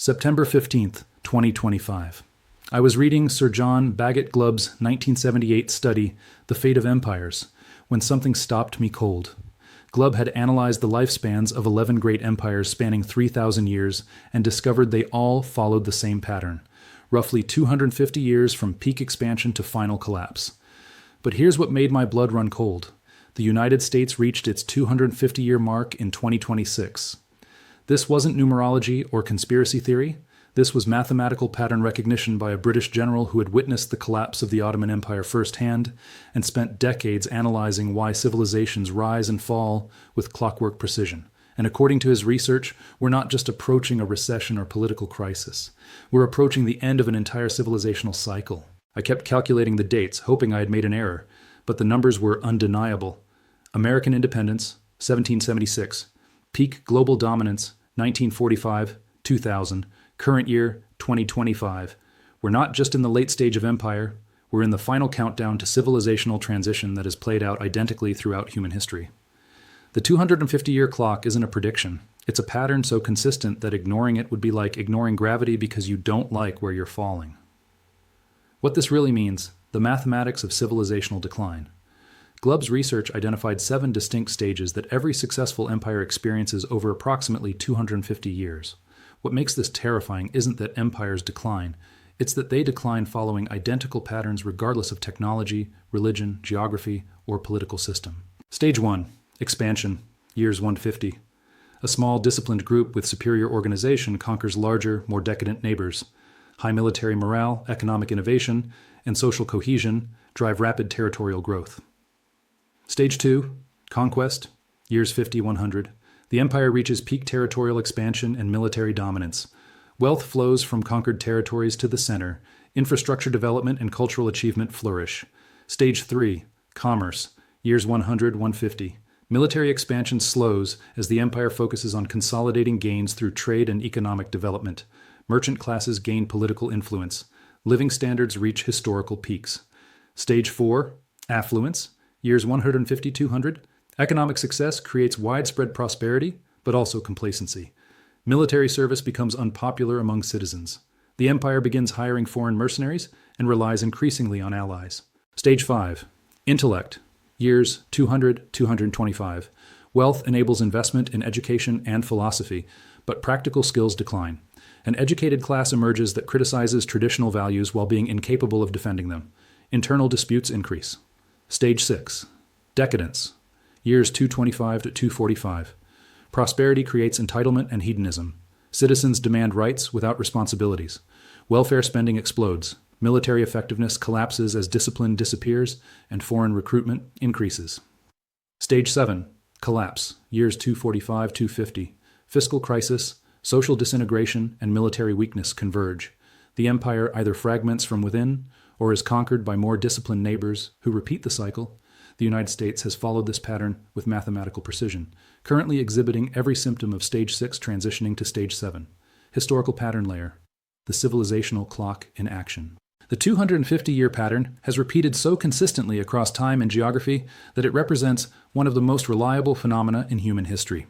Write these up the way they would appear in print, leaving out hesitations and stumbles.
September 15th, 2025. I was reading Sir John Bagot Glubb's 1978 study, The Fate of Empires, when something stopped me cold. Glubb had analyzed the lifespans of 11 great empires spanning 3,000 years and discovered they all followed the same pattern, roughly 250 years from peak expansion to final collapse. But here's what made my blood run cold. The United States reached its 250-year mark in 2026. This wasn't numerology or conspiracy theory. This was mathematical pattern recognition by a British general who had witnessed the collapse of the Ottoman Empire firsthand and spent decades analyzing why civilizations rise and fall with clockwork precision. And according to his research, we're not just approaching a recession or political crisis. We're approaching the end of an entire civilizational cycle. I kept calculating the dates, hoping I had made an error, but the numbers were undeniable. American independence, 1776. Peak global dominance, 1945, 2000, current year, 2025. We're not just in the late stage of empire, we're in the final countdown to civilizational transition that has played out identically throughout human history. The 250-year clock isn't a prediction. It's a pattern so consistent that ignoring it would be like ignoring gravity because you don't like where you're falling. What this really means, the mathematics of civilizational decline. Glubb's research identified 7 distinct stages that every successful empire experiences over approximately 250 years. What makes this terrifying isn't that empires decline, it's that they decline following identical patterns regardless of technology, religion, geography, or political system. Stage 1. Expansion. Years 150. A small, disciplined group with superior organization conquers larger, more decadent neighbors. High military morale, economic innovation, and social cohesion drive rapid territorial growth. Stage 2, conquest, years 50-100. The empire reaches peak territorial expansion and military dominance. Wealth flows from conquered territories to the center. Infrastructure development and cultural achievement flourish. Stage 3, commerce, years 100-150. Military expansion slows as the empire focuses on consolidating gains through trade and economic development. Merchant classes gain political influence. Living standards reach historical peaks. Stage 4, affluence, years 150-200, economic success creates widespread prosperity, but also complacency. Military service becomes unpopular among citizens. The empire begins hiring foreign mercenaries and relies increasingly on allies. Stage 5. Intellect. Years 200-225. Wealth enables investment in education and philosophy, but practical skills decline. An educated class emerges that criticizes traditional values while being incapable of defending them. Internal disputes increase. Stage 6. Decadence. Years 225-245. Prosperity creates entitlement and hedonism. Citizens demand rights without responsibilities. Welfare spending explodes. Military effectiveness collapses as discipline disappears and foreign recruitment increases. Stage 7. Collapse. Years 245-250. Fiscal crisis, social disintegration, and military weakness converge. The empire either fragments from within or is conquered by more disciplined neighbors who repeat the cycle. The United States has followed this pattern with mathematical precision, currently exhibiting every symptom of Stage 6 transitioning to Stage 7. Historical pattern layer. The civilizational clock in action. The 250-year pattern has repeated so consistently across time and geography that it represents one of the most reliable phenomena in human history.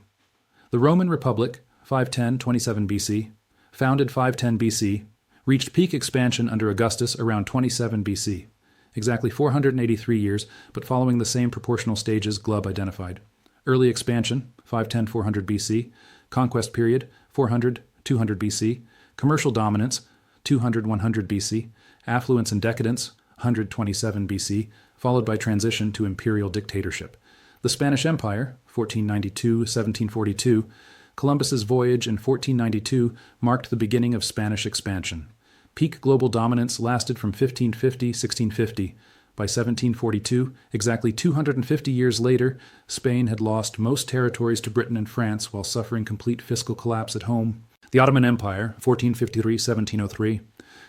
The Roman Republic, 510-27 BC, founded 510 BC, reached peak expansion under Augustus around 27 BC, exactly 483 years, but following the same proportional stages Glubb identified. Early expansion, 510-400 BC, conquest period, 400-200 BC, commercial dominance, 200-100 BC, affluence and decadence, 127 BC, followed by transition to imperial dictatorship. The Spanish Empire, 1492-1742, Columbus's voyage in 1492 marked the beginning of Spanish expansion. Peak global dominance lasted from 1550-1650. By 1742, exactly 250 years later, Spain had lost most territories to Britain and France while suffering complete fiscal collapse at home. The Ottoman Empire, 1453-1703.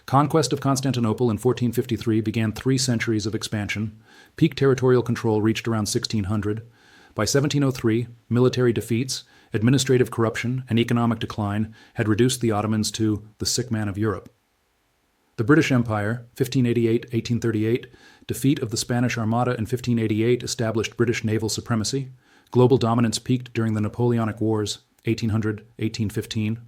Conquest of Constantinople in 1453 began 3 centuries of expansion. Peak territorial control reached around 1600. By 1703, military defeats, administrative corruption, and economic decline had reduced the Ottomans to the sick man of Europe. The British Empire, 1588-1838, defeat of the Spanish Armada in 1588 established British naval supremacy. Global dominance peaked during the Napoleonic Wars, 1800-1815.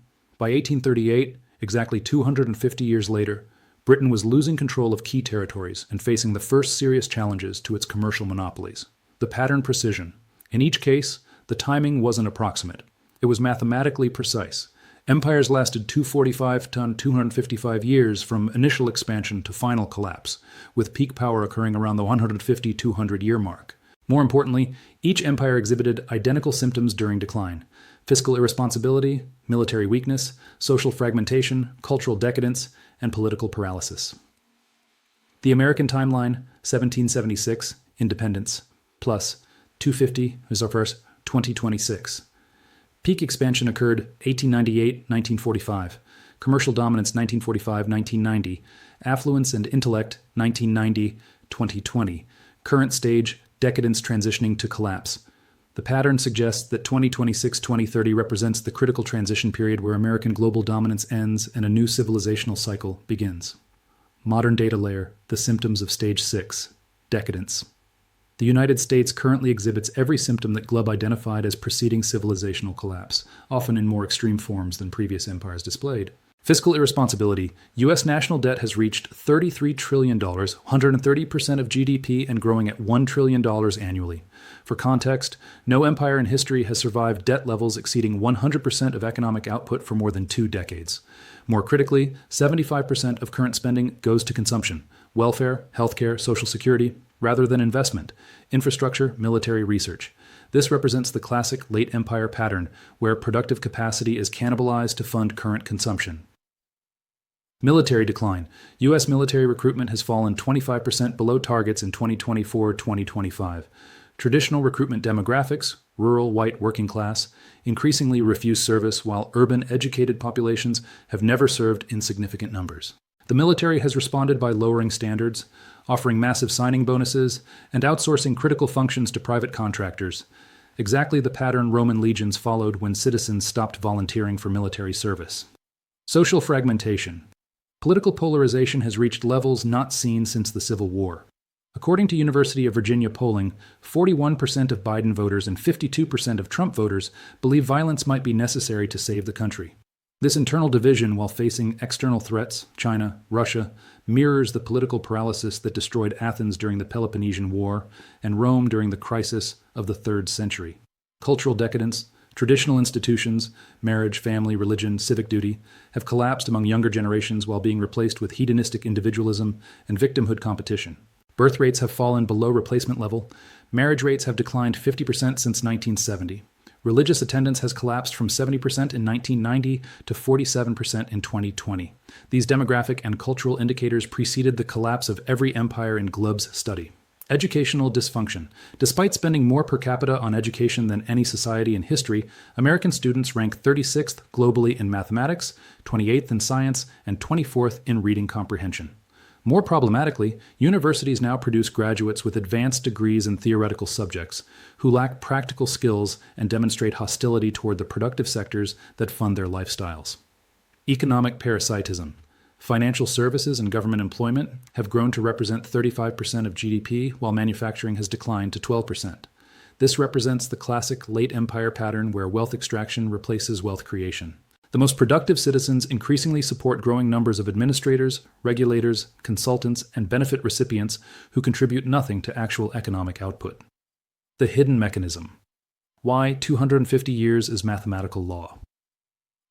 By 1838, Exactly 250 years later, Britain was losing control of key territories and facing the first serious challenges to its commercial monopolies. The pattern precision. In each case, the timing wasn't approximate. It was mathematically precise. Empires lasted 245 to 255 years from initial expansion to final collapse, with peak power occurring around the 150-200 year mark. More importantly, each empire exhibited identical symptoms during decline: fiscal irresponsibility, military weakness, social fragmentation, cultural decadence, and political paralysis. The American timeline, 1776, independence, plus 250 is our first 2026. Peak expansion occurred 1898-1945, commercial dominance 1945-1990, affluence and intellect 1990-2020, current stage decadence transitioning to collapse. The pattern suggests that 2026-2030 represents the critical transition period where American global dominance ends and a new civilizational cycle begins. Modern data layer, the symptoms of stage 6, decadence. The United States currently exhibits every symptom that Glubb identified as preceding civilizational collapse, often in more extreme forms than previous empires displayed. Fiscal irresponsibility. U.S. national debt has reached $33 trillion, 130% of GDP, and growing at $1 trillion annually. For context, no empire in history has survived debt levels exceeding 100% of economic output for more than 2 decades. More critically, 75% of current spending goes to consumption, welfare, healthcare, social security, rather than investment, infrastructure, military research. This represents the classic late empire pattern where productive capacity is cannibalized to fund current consumption. Military decline. U.S. military recruitment has fallen 25% below targets in 2024-2025. Traditional recruitment demographics, rural, white, working class, increasingly refuse service, while urban, educated populations have never served in significant numbers. The military has responded by lowering standards, offering massive signing bonuses, and outsourcing critical functions to private contractors. Exactly the pattern Roman legions followed when citizens stopped volunteering for military service. Social fragmentation. Political polarization has reached levels not seen since the Civil War. According to University of Virginia polling, 41% of Biden voters and 52% of Trump voters believe violence might be necessary to save the country. This internal division, while facing external threats, China, Russia, mirrors the political paralysis that destroyed Athens during the Peloponnesian War and Rome during the crisis of the 3rd century. Cultural decadence, traditional institutions, marriage, family, religion, civic duty, have collapsed among younger generations while being replaced with hedonistic individualism and victimhood competition. Birth rates have fallen below replacement level. Marriage rates have declined 50% since 1970. Religious attendance has collapsed from 70% in 1990 to 47% in 2020. These demographic and cultural indicators preceded the collapse of every empire in Glubb's study. Educational dysfunction. Despite spending more per capita on education than any society in history, American students rank 36th globally in mathematics, 28th in science, and 24th in reading comprehension. More problematically, universities now produce graduates with advanced degrees in theoretical subjects who lack practical skills and demonstrate hostility toward the productive sectors that fund their lifestyles. Economic parasitism. Financial services and government employment have grown to represent 35% of GDP, while manufacturing has declined to 12%. This represents the classic late empire pattern where wealth extraction replaces wealth creation. The most productive citizens increasingly support growing numbers of administrators, regulators, consultants, and benefit recipients who contribute nothing to actual economic output. The hidden mechanism. Why 250 years is mathematical law.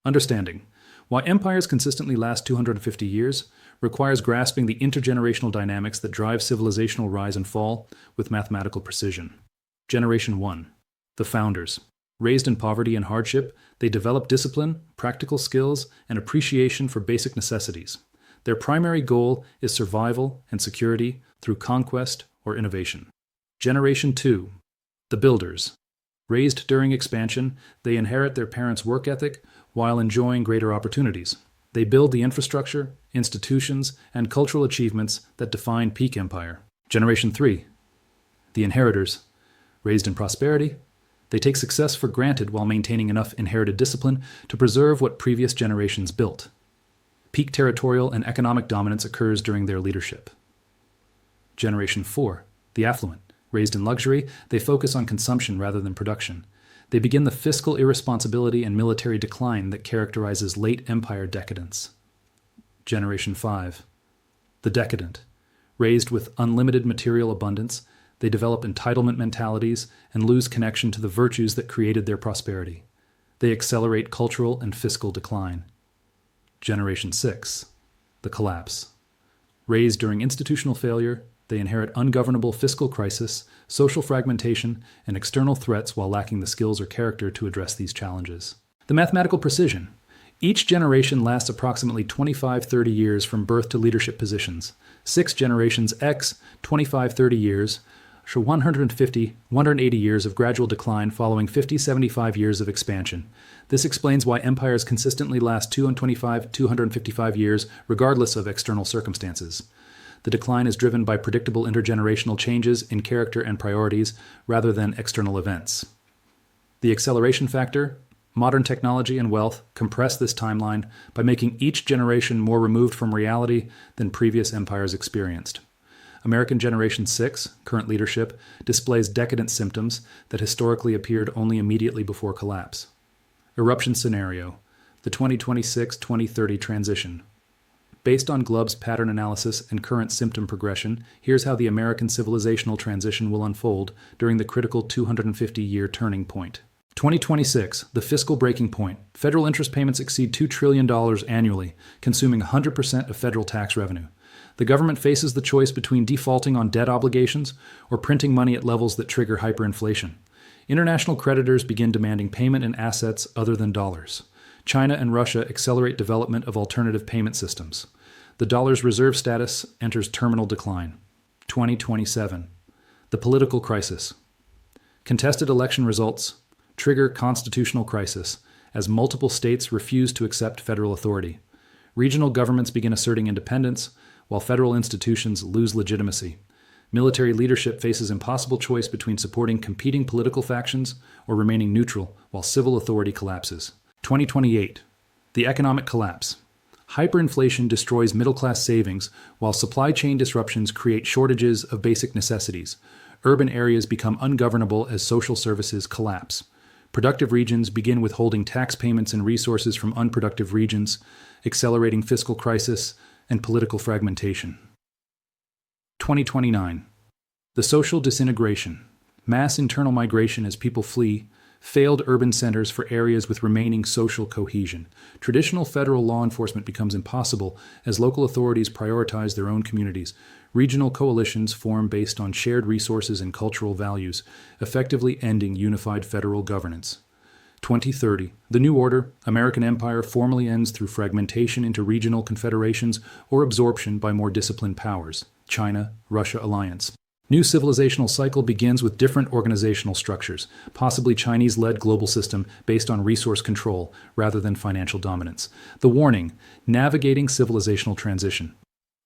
Understanding. Why empires consistently last 250 years requires grasping the intergenerational dynamics that drive civilizational rise and fall with mathematical precision. Generation 1. The founders. Raised in poverty and hardship, they develop discipline, practical skills, and appreciation for basic necessities. Their primary goal is survival and security through conquest or innovation. Generation 2. The builders. Raised during expansion, they inherit their parents' work ethic while enjoying greater opportunities. They build the infrastructure, institutions, and cultural achievements that define peak empire. Generation 3. The inheritors. Raised in prosperity, they take success for granted while maintaining enough inherited discipline to preserve what previous generations built. Peak territorial and economic dominance occurs during their leadership. Generation 4. The affluent. Raised in luxury, they focus on consumption rather than production. They begin the fiscal irresponsibility and military decline that characterizes late empire decadence. Generation 5. The decadent. Raised with unlimited material abundance, they develop entitlement mentalities and lose connection to the virtues that created their prosperity. They accelerate cultural and fiscal decline. Generation 6. The collapse. Raised during institutional failure, they inherit ungovernable fiscal crisis, social fragmentation, and external threats while lacking the skills or character to address these challenges. The mathematical precision. Each generation lasts approximately 25-30 years from birth to leadership positions. 6 generations X, 25-30 years, show 180 years of gradual decline following 50-75 years of expansion. This explains why empires consistently last 255 years regardless of external circumstances. The decline is driven by predictable intergenerational changes in character and priorities rather than external events. The acceleration factor. Modern technology and wealth compress this timeline by making each generation more removed from reality than previous empires experienced. American Generation 6, current leadership, displays decadent symptoms that historically appeared only immediately before collapse. Eruption scenario, the 2026-2030 transition. Based on Glubb's pattern analysis and current symptom progression, here's how the American civilizational transition will unfold during the critical 250-year turning point. 2026, the fiscal breaking point. Federal interest payments exceed $2 trillion annually, consuming 100% of federal tax revenue. The government faces the choice between defaulting on debt obligations or printing money at levels that trigger hyperinflation. International creditors begin demanding payment in assets other than dollars. China and Russia accelerate development of alternative payment systems. The dollar's reserve status enters terminal decline. 2027, the political crisis. Contested election results trigger constitutional crisis as multiple states refuse to accept federal authority. Regional governments begin asserting independence, while federal institutions lose legitimacy. Military leadership faces impossible choice between supporting competing political factions or remaining neutral while civil authority collapses. 2028, the economic collapse. Hyperinflation destroys middle-class savings, while supply chain disruptions create shortages of basic necessities. Urban areas become ungovernable as social services collapse. Productive regions begin withholding tax payments and resources from unproductive regions, accelerating fiscal crisis and political fragmentation. 2029. The social disintegration. Mass internal migration as people flee, failed urban centers for areas with remaining social cohesion. Traditional federal law enforcement becomes impossible as local authorities prioritize their own communities. Regional coalitions form based on shared resources and cultural values, effectively ending unified federal governance. 2030. The New Order, American Empire, formally ends through fragmentation into regional confederations or absorption by more disciplined powers. China, Russia alliance. New civilizational cycle begins with different organizational structures, possibly Chinese-led global system based on resource control rather than financial dominance. The warning, navigating civilizational transition.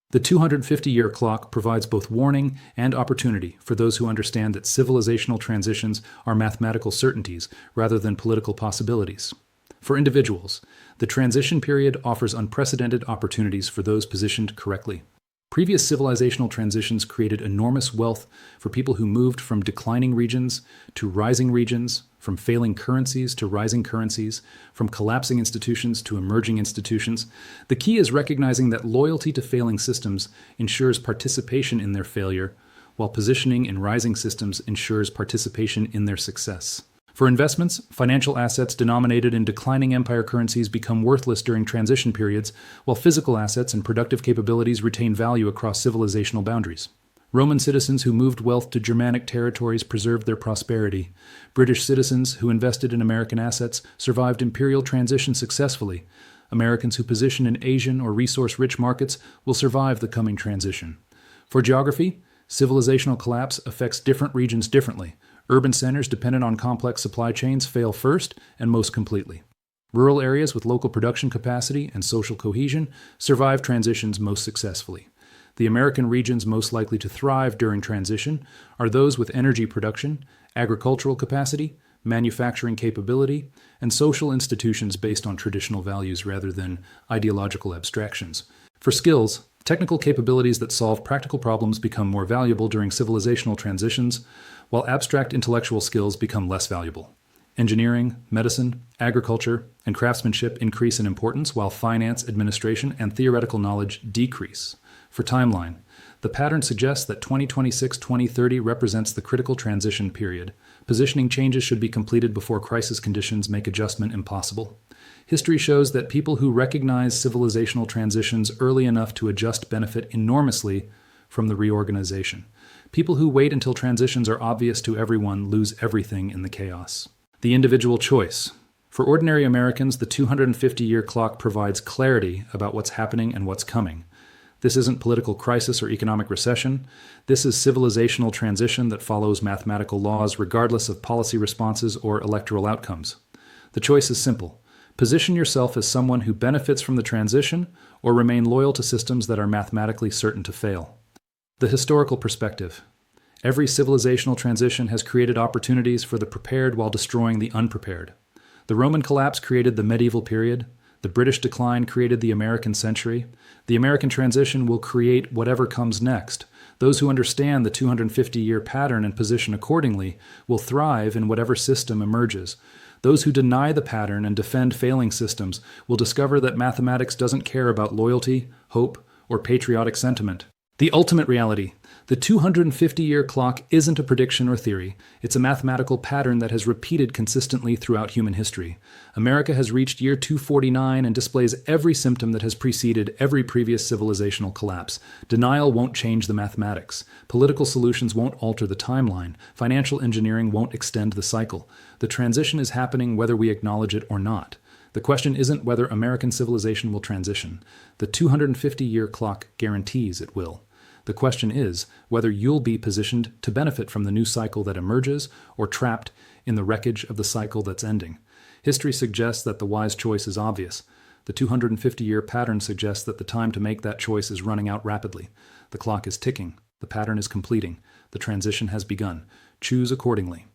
The 250-year clock provides both warning and opportunity for those who understand that civilizational transitions are mathematical certainties rather than political possibilities. For individuals, the transition period offers unprecedented opportunities for those positioned correctly. Previous civilizational transitions created enormous wealth for people who moved from declining regions to rising regions, from failing currencies to rising currencies, from collapsing institutions to emerging institutions. The key is recognizing that loyalty to failing systems ensures participation in their failure, while positioning in rising systems ensures participation in their success. For investments, financial assets denominated in declining empire currencies become worthless during transition periods, while physical assets and productive capabilities retain value across civilizational boundaries. Roman citizens who moved wealth to Germanic territories preserved their prosperity. British citizens who invested in American assets survived imperial transition successfully. Americans who position in Asian or resource-rich markets will survive the coming transition. For geography, civilizational collapse affects different regions differently. Urban centers dependent on complex supply chains fail first and most completely. Rural areas with local production capacity and social cohesion survive transitions most successfully. The American regions most likely to thrive during transition are those with energy production, agricultural capacity, manufacturing capability, and social institutions based on traditional values rather than ideological abstractions. For skills, technical capabilities that solve practical problems become more valuable during civilizational transitions, while abstract intellectual skills become less valuable. Engineering, medicine, agriculture, and craftsmanship increase in importance while finance, administration, and theoretical knowledge decrease. For timeline, the pattern suggests that 2026-2030 represents the critical transition period. Positioning changes should be completed before crisis conditions make adjustment impossible. History shows that people who recognize civilizational transitions early enough to adjust benefit enormously from the reorganization. People who wait until transitions are obvious to everyone lose everything in the chaos. The individual choice. For ordinary Americans, the 250-year clock provides clarity about what's happening and what's coming. This isn't political crisis or economic recession. This is civilizational transition that follows mathematical laws regardless of policy responses or electoral outcomes. The choice is simple. Position yourself as someone who benefits from the transition or remain loyal to systems that are mathematically certain to fail. The historical perspective. Every civilizational transition has created opportunities for the prepared while destroying the unprepared. The Roman collapse created the medieval period. The British decline created the American century. The American transition will create whatever comes next. Those who understand the 250-year pattern and position accordingly will thrive in whatever system emerges. Those who deny the pattern and defend failing systems will discover that mathematics doesn't care about loyalty, hope, or patriotic sentiment. The ultimate reality. The 250-year clock isn't a prediction or theory. It's a mathematical pattern that has repeated consistently throughout human history. America has reached year 249 and displays every symptom that has preceded every previous civilizational collapse. Denial won't change the mathematics. Political solutions won't alter the timeline. Financial engineering won't extend the cycle. The transition is happening whether we acknowledge it or not. The question isn't whether American civilization will transition. The 250-year clock guarantees it will. The question is whether you'll be positioned to benefit from the new cycle that emerges or trapped in the wreckage of the cycle that's ending. History suggests that the wise choice is obvious. The 250-year pattern suggests that the time to make that choice is running out rapidly. The clock is ticking. The pattern is completing. The transition has begun. Choose accordingly.